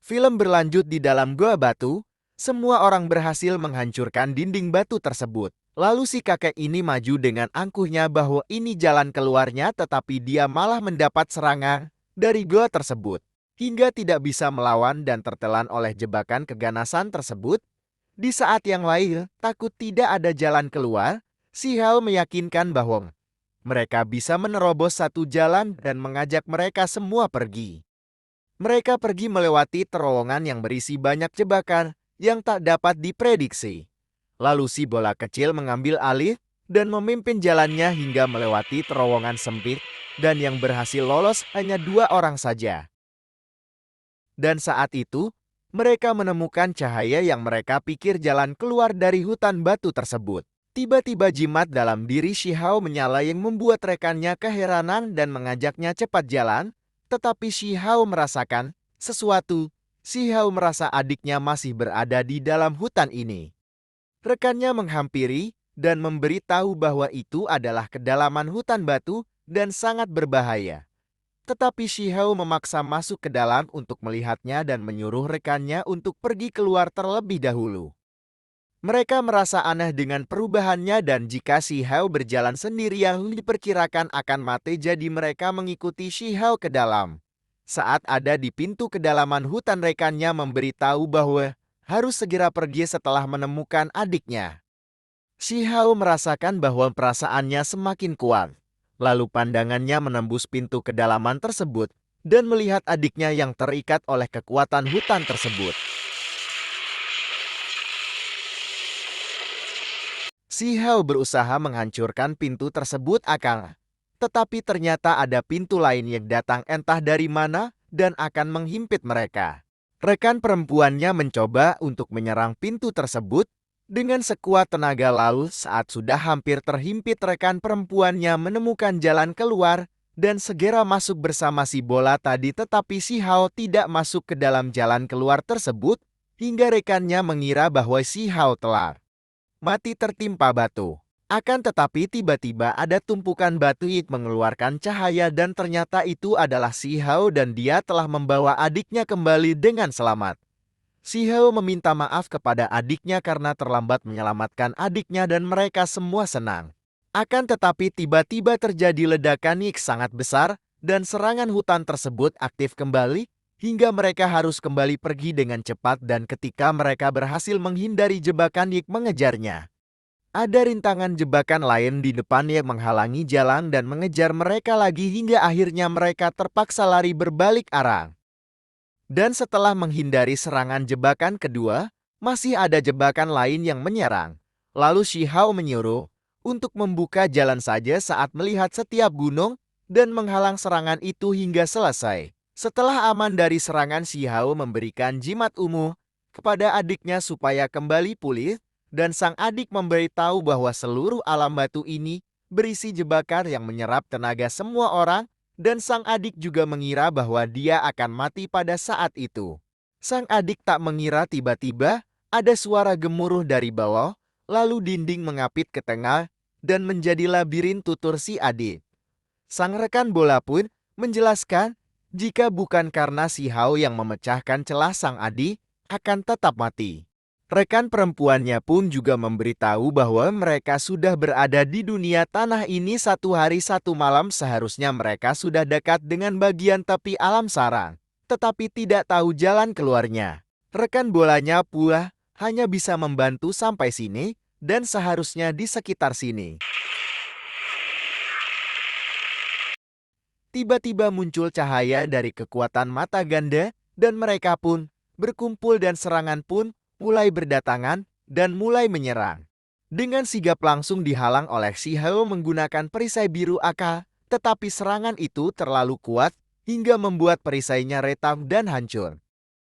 Film berlanjut di dalam gua batu. Semua orang berhasil menghancurkan dinding batu tersebut. Lalu si kakek ini maju dengan angkuhnya bahwa ini jalan keluarnya, tetapi dia malah mendapat serangan dari gua tersebut. Hingga tidak bisa melawan dan tertelan oleh jebakan keganasan tersebut. Di saat yang lain, takut tidak ada jalan keluar, si Hao meyakinkan bahwa mereka bisa menerobos satu jalan dan mengajak mereka semua pergi. Mereka pergi melewati terowongan yang berisi banyak jebakan yang tak dapat diprediksi. Lalu si bola kecil mengambil alih dan memimpin jalannya hingga melewati terowongan sempit, dan yang berhasil lolos hanya 2 orang saja. Dan saat itu, mereka menemukan cahaya yang mereka pikir jalan keluar dari hutan batu tersebut. Tiba-tiba jimat dalam diri Shi Hao menyala yang membuat rekannya keheranan dan mengajaknya cepat jalan. Tetapi Shi Hao merasakan sesuatu. Shi Hao merasa adiknya masih berada di dalam hutan ini. Rekannya menghampiri dan memberitahu bahwa itu adalah kedalaman hutan batu dan sangat berbahaya. Tetapi Shi Hao memaksa masuk ke dalam untuk melihatnya dan menyuruh rekannya untuk pergi keluar terlebih dahulu. Mereka merasa aneh dengan perubahannya, dan jika Shi Hao berjalan sendirian diperkirakan akan mati, jadi mereka mengikuti Shi Hao ke dalam. Saat ada di pintu kedalaman hutan, rekannya memberitahu bahwa harus segera pergi setelah menemukan adiknya. Shi Hao merasakan bahwa perasaannya semakin kuat. Lalu pandangannya menembus pintu kedalaman tersebut dan melihat adiknya yang terikat oleh kekuatan hutan tersebut. Shi Hao berusaha menghancurkan pintu tersebut tetapi ternyata ada pintu lain yang datang entah dari mana dan akan menghimpit mereka. Rekan perempuannya mencoba untuk menyerang pintu tersebut dengan sekuat tenaga, lalu saat sudah hampir terhimpit, rekan perempuannya menemukan jalan keluar dan segera masuk bersama si bola tadi, tetapi Shi Hao tidak masuk ke dalam jalan keluar tersebut hingga rekannya mengira bahwa Shi Hao telah mati tertimpa batu. Akan tetapi tiba-tiba ada tumpukan batu yang mengeluarkan cahaya dan ternyata itu adalah Shi Hao dan dia telah membawa adiknya kembali dengan selamat. Shi Hao meminta maaf kepada adiknya karena terlambat menyelamatkan adiknya dan mereka semua senang. Akan tetapi tiba-tiba terjadi ledakan yang sangat besar dan serangan hutan tersebut aktif kembali hingga mereka harus kembali pergi dengan cepat, dan ketika mereka berhasil menghindari jebakan yang mengejarnya, ada rintangan jebakan lain di depan yang menghalangi jalan dan mengejar mereka lagi hingga akhirnya mereka terpaksa lari berbalik arah. Dan setelah menghindari serangan jebakan kedua, masih ada jebakan lain yang menyerang. Lalu Shi Hao menyuruh untuk membuka jalan saja saat melihat setiap gunung dan menghalang serangan itu hingga selesai. Setelah aman dari serangan, Shi Hao memberikan jimat ungu kepada adiknya supaya kembali pulih, dan sang adik memberitahu bahwa seluruh alam batu ini berisi jebakan yang menyerap tenaga semua orang, dan sang adik juga mengira bahwa dia akan mati pada saat itu. Sang adik tak mengira tiba-tiba ada suara gemuruh dari bawah, lalu dinding mengapit ke tengah dan menjadi labirin, tutur si adik. Sang rekan bola pun menjelaskan jika bukan karena Shi Hao yang memecahkan celah, sang adik akan tetap mati. Rekan perempuannya pun juga memberitahu bahwa mereka sudah berada di dunia tanah ini 1 hari 1 malam. Seharusnya mereka sudah dekat dengan bagian tepi alam sarang, tetapi tidak tahu jalan keluarnya. Rekan bolanya pula hanya bisa membantu sampai sini dan seharusnya di sekitar sini. Tiba-tiba muncul cahaya dari kekuatan mata ganda dan mereka pun berkumpul dan serangan pun mulai berdatangan dan mulai menyerang. Dengan sigap langsung dihalang oleh Shi Hao menggunakan perisai biru tetapi serangan itu terlalu kuat hingga membuat perisainya retak dan hancur.